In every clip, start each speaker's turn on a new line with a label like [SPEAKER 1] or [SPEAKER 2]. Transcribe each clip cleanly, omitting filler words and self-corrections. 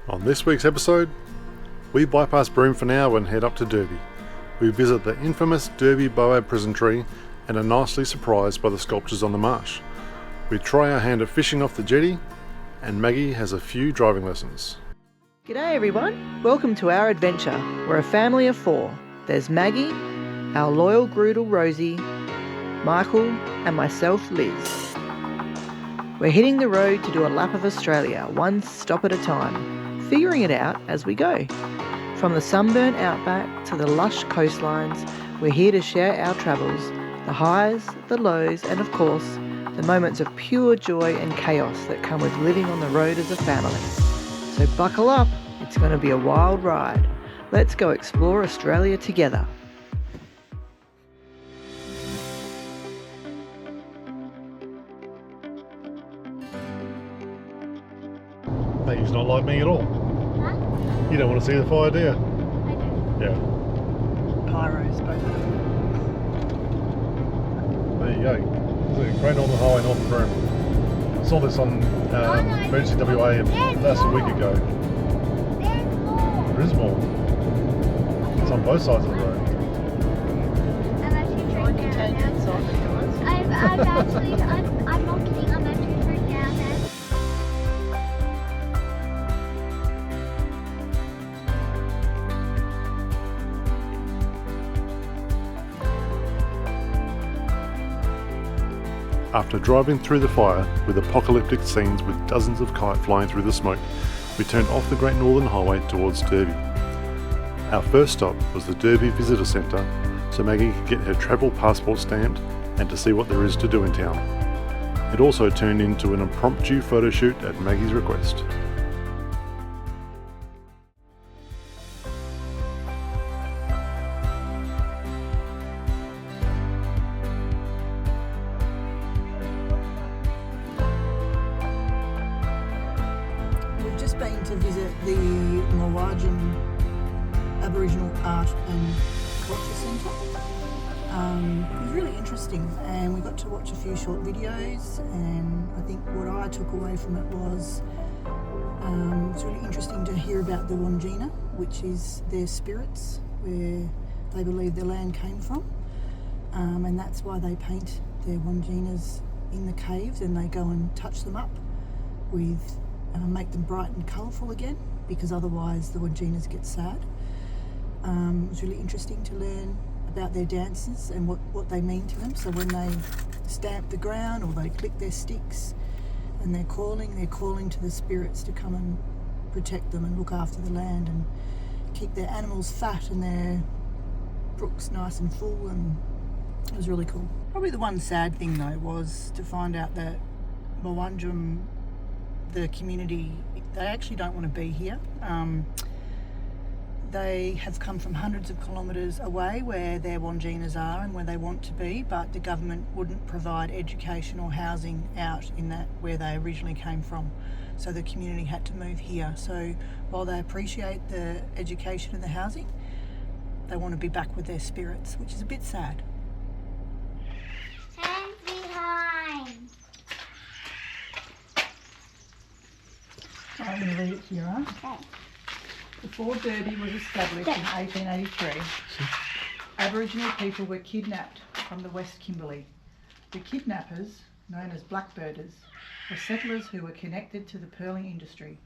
[SPEAKER 1] On this week's episode, we bypass Broome for now and head up to Derby. We visit the infamous Derby Boab prison tree and are nicely surprised by the sculptures on the marsh. We try our hand at fishing off the jetty, and Maggie has a few driving lessons.
[SPEAKER 2] G'day everyone, welcome to our adventure. We're a family of 4. There's Maggie, our loyal Groodle Rosie, Michael and myself Liz. We're hitting the road to do a lap of Australia, one stop at a time, figuring it out as we go. From the sunburnt outback to the lush coastlines, we're here to share our travels, the highs, the lows, and of course, the moments of pure joy and chaos that come with living on the road as a family. So buckle up, it's going to be a wild ride. Let's go explore Australia together.
[SPEAKER 1] Maggie's not like me at all.
[SPEAKER 3] Huh?
[SPEAKER 1] You don't want to see the fire, do you?
[SPEAKER 3] I do.
[SPEAKER 1] Yeah.
[SPEAKER 2] Pyros, both of them.
[SPEAKER 1] There you go. There's a great northern highway north of Broome. I saw this on Emergency WA last week ago.
[SPEAKER 3] There's more.
[SPEAKER 1] There is more. It's on both sides of the road.
[SPEAKER 3] I'm actually trying down now. I'm not kidding. I'm actually trying down now.
[SPEAKER 1] After driving through the fire with apocalyptic scenes with dozens of kites flying through the smoke, we turned off the Great Northern Highway towards Derby. Our first stop was the Derby Visitor Centre, so Maggie could get her travel passport stamped and to see what there is to do in town. It also turned into an impromptu photo shoot at Maggie's request.
[SPEAKER 2] We've just been to visit the Mowanjum Aboriginal Art and Culture Centre. It was really interesting, and we got to watch a few short videos, and I think what I took away from it was it's really interesting to hear about the Wandjina, which is their spirits, where they believe their land came from, and that's why they paint their Wandjinas in the caves, and they go and touch them up with make them bright and colourful again, because otherwise the Wandjinas get sad. It was really interesting to learn about their dances and what they mean to them. So when they stamp the ground or they click their sticks and they're calling to the spirits to come and protect them and look after the land and keep their animals fat and their brooks nice and full, and it was really cool. Probably the one sad thing though was to find out that Mowanjum, the community, they actually don't want to be here. They have come from hundreds of kilometres away where their Wandjinas are and where they want to be, but the government wouldn't provide education or housing out in that where they originally came from. So the community had to move here. So while they appreciate the education and the housing, they want to be back with their spirits, which is a bit sad.
[SPEAKER 3] Stand behind.
[SPEAKER 2] I'm going to read it to you, right?
[SPEAKER 3] Okay.
[SPEAKER 2] Before Derby was established in 1883, Aboriginal people were kidnapped from the West Kimberley. The kidnappers, known as blackbirders, were settlers who were connected to the pearling industry.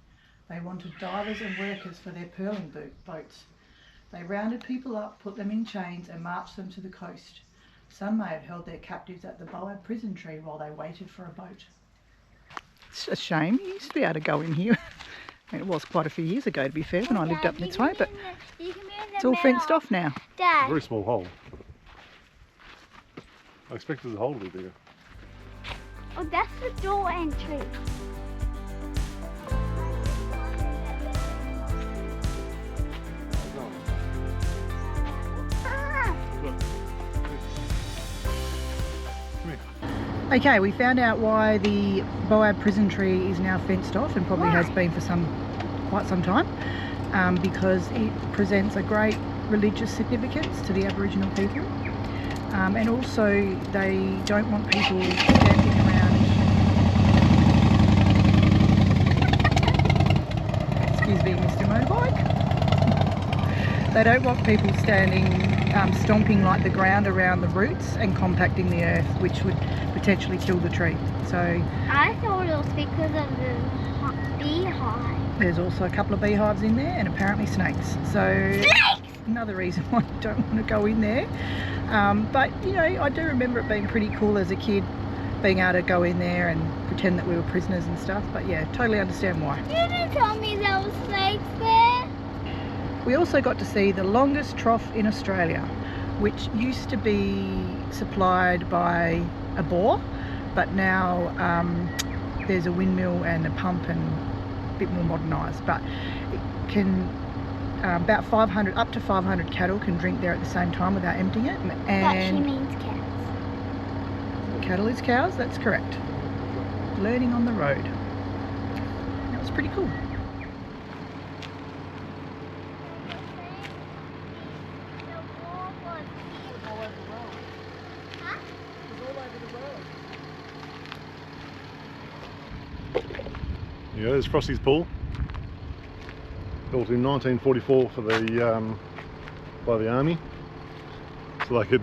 [SPEAKER 2] They wanted divers and workers for their pearling boats. They rounded people up, put them in chains and marched them to the coast. Some may have held their captives at the Boab prison tree while they waited for a boat. It's a shame. You used to be able to go in here. I mean, it was quite a few years ago, to be fair, when I lived up this way, but it's all fenced off now.
[SPEAKER 3] Dad.
[SPEAKER 1] Very small hole. I expected the hole to be bigger.
[SPEAKER 3] Oh, that's the door entry. Ah.
[SPEAKER 2] Okay, we found out why the Boab prison tree is now fenced off, and probably has been for quite some time, because it presents a great religious significance to the Aboriginal people, and also they don't want people standing around. Excuse
[SPEAKER 4] be Mr. Motorbike. They don't want people standing, stomping like the ground around the roots and compacting the earth, which would potentially kill the tree. So
[SPEAKER 3] I thought it was because of the beehive.
[SPEAKER 4] there's also a couple of beehives in there and apparently snakes. So another reason why I don't want to go in there. But you know, I do remember it being pretty cool as a kid, being able to go in there and pretend that we were prisoners and stuff. But yeah, totally understand why.
[SPEAKER 3] You didn't tell me there were snakes there.
[SPEAKER 4] We also got to see the longest trough in Australia, which used to be supplied by a bore, but now there's a windmill and a pump and a bit more modernised. But it can about 500, up to 500 cattle can drink there at the same time without emptying it.
[SPEAKER 3] But she means cats.
[SPEAKER 4] Cattle is cows, that's correct. Learning on the road. That was pretty cool.
[SPEAKER 1] Yeah, there's Frosty's pool. Built in 1944 for the by the army, so they could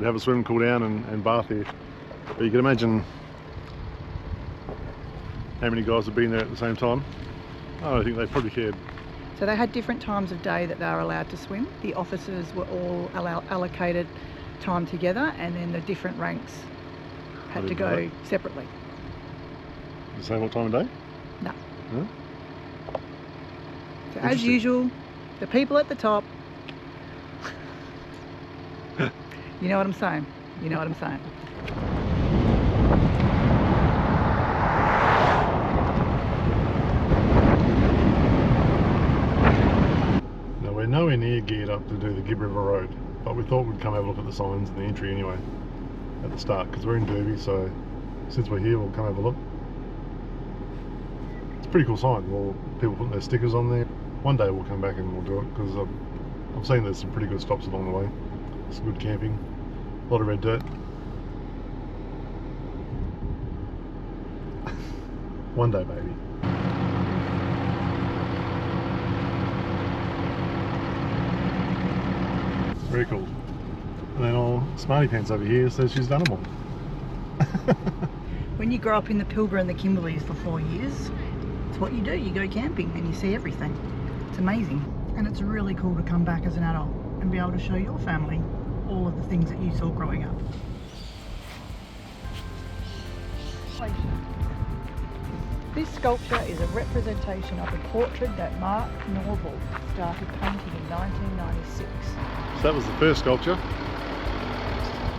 [SPEAKER 1] have a swim, cool down, and bath here. But you can imagine how many guys have been there at the same time. I don't think they probably cared.
[SPEAKER 4] So they had different times of day that they were allowed to swim. The officers were all allocated time together, and then the different ranks had to go separately.
[SPEAKER 1] The same what time of day?
[SPEAKER 4] No.
[SPEAKER 1] No?
[SPEAKER 4] So as usual, the people at the top. You know what I'm saying? You know what I'm saying?
[SPEAKER 1] Now we're nowhere near geared up to do the Gibb River Road, but we thought we'd come have a look at the signs and the entry anyway at the start, because we're in Derby, so since we're here we'll come have a look. It's a pretty cool sign. Well, people putting their stickers on there. One day we'll come back and we'll do it, because I've seen there's some pretty good stops along the way. Some good camping, a lot of red dirt. One day, baby. Very cool. And then all Smarty Pants over here says she's done them all.
[SPEAKER 4] When you grow up in the Pilbara and the Kimberleys for 4 years, it's what you do. You go camping and you see everything. It's amazing. And it's really cool to come back as an adult and be able to show your family all of the things that you saw growing up. This sculpture is a representation of a portrait that Mark Norval started painting in 1996.
[SPEAKER 1] So that was the first sculpture.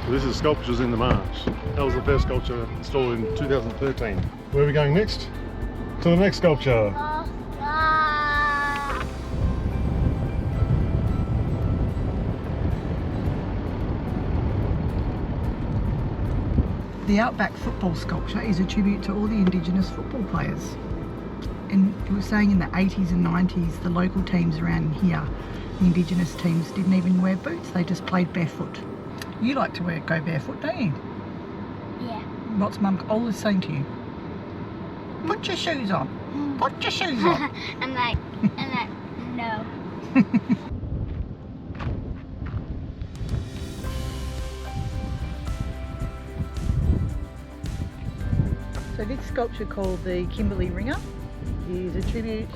[SPEAKER 1] So this is sculptures in the marsh. That was the first sculpture installed in 2013. Where are we going next? To the next sculpture.
[SPEAKER 4] The Outback football sculpture is a tribute to all the indigenous football players. And it was saying in the 80s and 90s, the local teams around here, the indigenous teams, didn't even wear boots, they just played barefoot. You like to go barefoot, don't you?
[SPEAKER 3] Yeah.
[SPEAKER 4] What's Mum always saying to you? Put your shoes on. Put your shoes on.
[SPEAKER 3] I'm like, no.
[SPEAKER 4] So this sculpture called the Kimberley Ringer is a tribute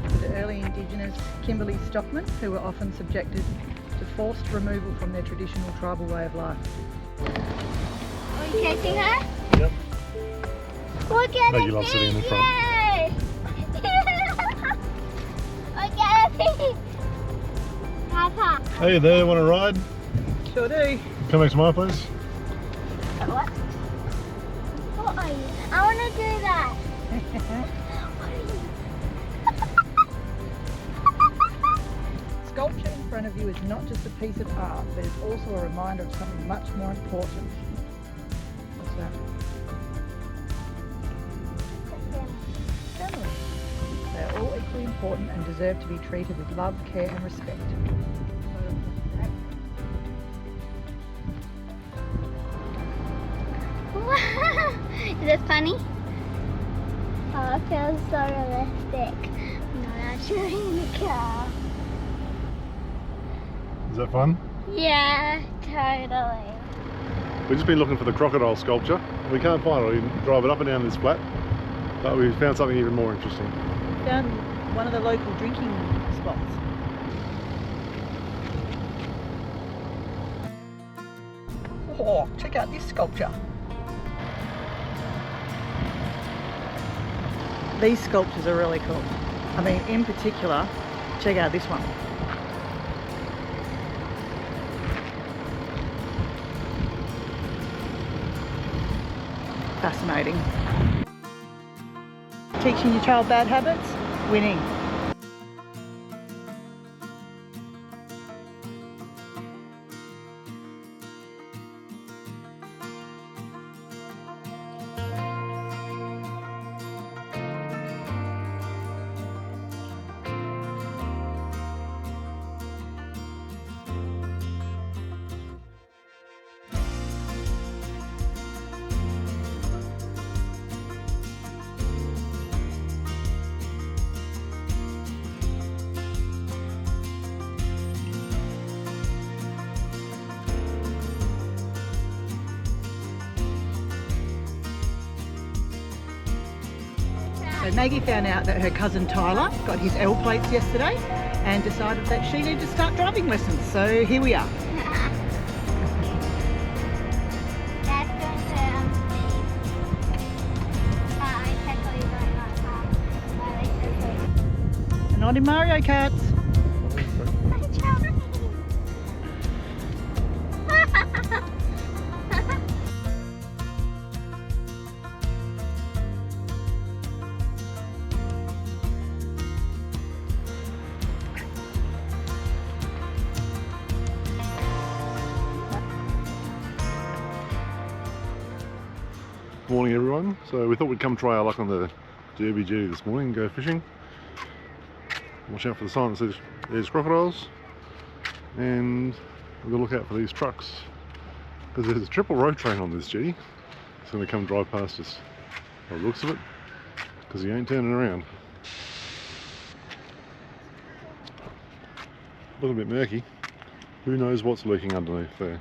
[SPEAKER 4] to the early indigenous Kimberley stockmen who were often subjected to forced removal from their traditional tribal way of life.
[SPEAKER 3] Are you chasing her?
[SPEAKER 1] Yep.
[SPEAKER 3] Look at
[SPEAKER 1] Maggie loves sitting in the front.
[SPEAKER 3] Look at it. Papa.
[SPEAKER 1] Hey there, want to ride?
[SPEAKER 4] Sure do.
[SPEAKER 1] Come back to my place.
[SPEAKER 3] What? What are you? I want to do that.
[SPEAKER 4] Sculpture in front of you is not just a piece of art, but it's also a reminder of something much more important. What's that? Family. They are all equally important and deserve to be treated with love, care and respect.
[SPEAKER 3] Is it funny? Oh, it feels so realistic. No. in the car.
[SPEAKER 1] Is that fun?
[SPEAKER 3] Yeah, totally.
[SPEAKER 1] We've just been looking for the crocodile sculpture. We can't find it. We can drive it up and down this flat, but we found something even more interesting.
[SPEAKER 4] Found one of the local drinking spots. Oh, check out this sculpture. These sculptures are really cool. I mean, in particular, check out this one. Fascinating. Teaching your child bad habits, winning. So Maggie found out that her cousin Tyler got his L plates yesterday and decided that she needed to start driving lessons. So here we are.
[SPEAKER 3] That's going to I technically don't know how.
[SPEAKER 4] And not in Mario Karts.
[SPEAKER 1] Morning everyone. So we thought we'd come try our luck on the Derby Jetty this morning and go fishing. Watch out for the sign that says there's crocodiles, and we've got to look out for these trucks because there's a triple road train on this jetty. It's going to come drive past us by the looks of it, because he ain't turning around. A little bit murky. Who knows what's lurking underneath there.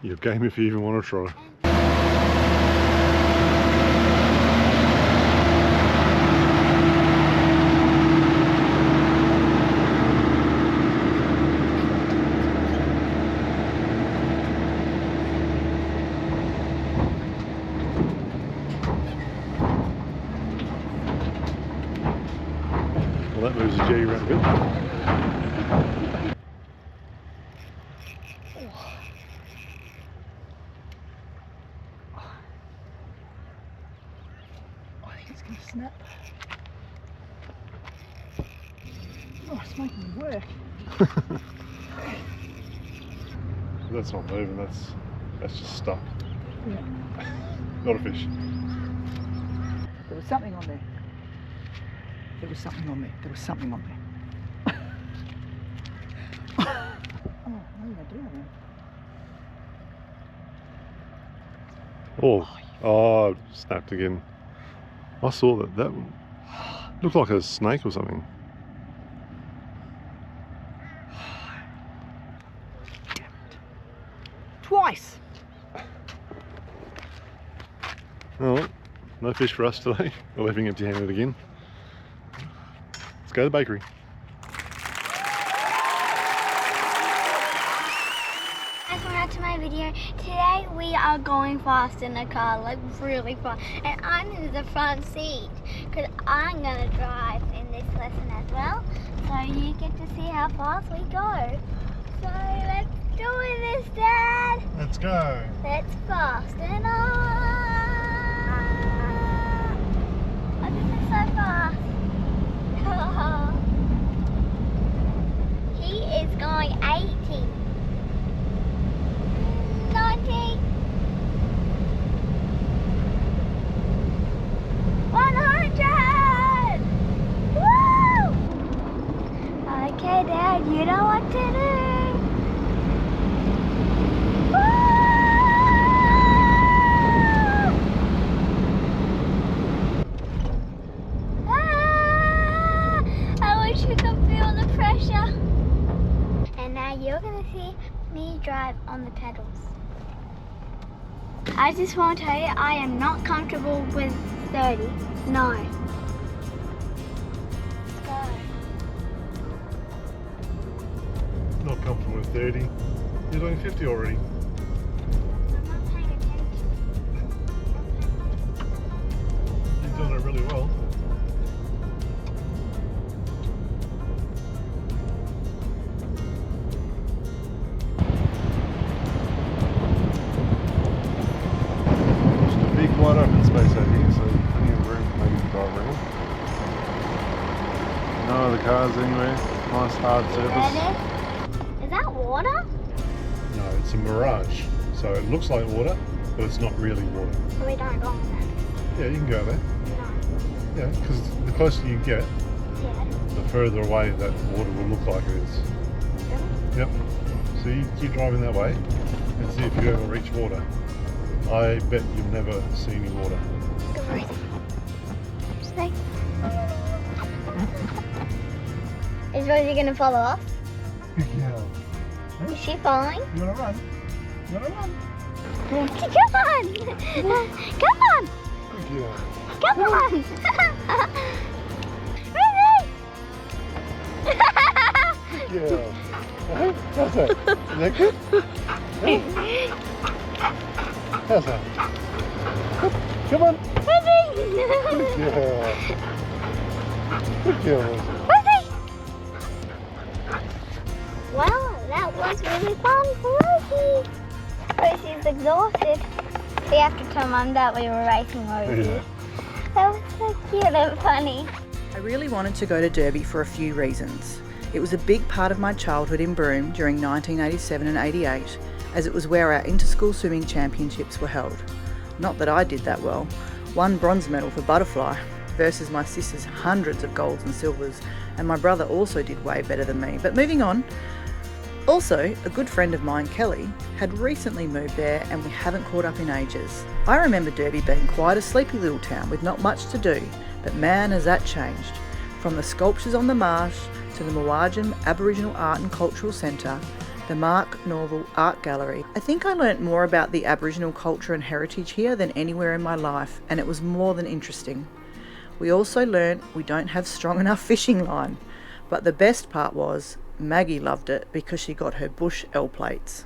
[SPEAKER 1] You're game if you even want to try. Well, that moves the jetty around a bit.
[SPEAKER 4] I think it's going to snap. Oh, it's making me work.
[SPEAKER 1] That's not moving, that's just stuck.
[SPEAKER 4] Yeah.
[SPEAKER 1] Not a fish.
[SPEAKER 4] There was something on there. There was something on there. There was something on there. Oh, maybe I do have one.
[SPEAKER 1] Oh, snapped again. I saw that. That looked like a snake or something.
[SPEAKER 4] Twice.
[SPEAKER 1] Oh, no fish for us today. We're leaving empty-handed again. Let's go to the bakery.
[SPEAKER 3] Welcome back to my video. Today we are going fast in the car, like really fast. And I'm in the front seat because I'm going to drive in this lesson as well. So you get to see how fast we go. So let's do this, Dad.
[SPEAKER 1] Let's go.
[SPEAKER 3] Let's fasten up. Oh, this is so fast. He is going 80. 90. 100. Woo! Okay, Dad, you know what to do. Woo! to see me drive on the pedals. I just want to tell you, I am not comfortable with 30. No. Let's go.
[SPEAKER 1] Not comfortable with 30. You're doing 50 already.
[SPEAKER 3] I'm not paying attention.
[SPEAKER 1] You're doing it really well. Just a big wide open space out here, so plenty of room for maybe to drive around. No other cars anywhere. Nice hard surface.
[SPEAKER 3] Ready? Is that water?
[SPEAKER 1] No, it's a mirage. So it looks like water, but it's not really water.
[SPEAKER 3] So we don't go on that.
[SPEAKER 1] Yeah, you can go there.
[SPEAKER 3] No.
[SPEAKER 1] Yeah, because the closer you get,
[SPEAKER 3] Yeah.
[SPEAKER 1] the further away that water will look like it is.
[SPEAKER 3] Really?
[SPEAKER 1] Yep. So you keep driving that way and see if you ever reach water. I bet you'll never see any water.
[SPEAKER 3] Go for it. Stay. Is Rosie gonna follow us?
[SPEAKER 1] Yeah.
[SPEAKER 3] Is she following?
[SPEAKER 1] You wanna run? You wanna run?
[SPEAKER 3] Come on! Come on!
[SPEAKER 1] Yeah.
[SPEAKER 3] Come on! Rosie!
[SPEAKER 1] Yeah. How's that? Is that good? How's that? Come on.
[SPEAKER 3] Rosie!
[SPEAKER 1] Yeah. Good girl, Rosie.
[SPEAKER 3] Rosie! Well, that was really fun for Rosie. Rosie's exhausted. We have to tell Mum that we were racing Rosie.
[SPEAKER 1] Yeah.
[SPEAKER 3] That was so cute and funny.
[SPEAKER 4] I really wanted to go to Derby for a few reasons. It was a big part of my childhood in Broome during 1987 and 88, as it was where our inter-school swimming championships were held. Not that I did that well. 1 bronze medal for butterfly versus my sister's hundreds of golds and silvers, and my brother also did way better than me. But moving on. Also, a good friend of mine, Kelly, had recently moved there and we haven't caught up in ages. I remember Derby being quite a sleepy little town with not much to do, but man has that changed. From the sculptures on the marsh to the Mowanjum Aboriginal Art and Cultural Centre, the Mark Norval Art Gallery. I think I learnt more about the Aboriginal culture and heritage here than anywhere in my life, and it was more than interesting. We also learnt we don't have strong enough fishing line, but the best part was Maggie loved it because she got her bush L plates.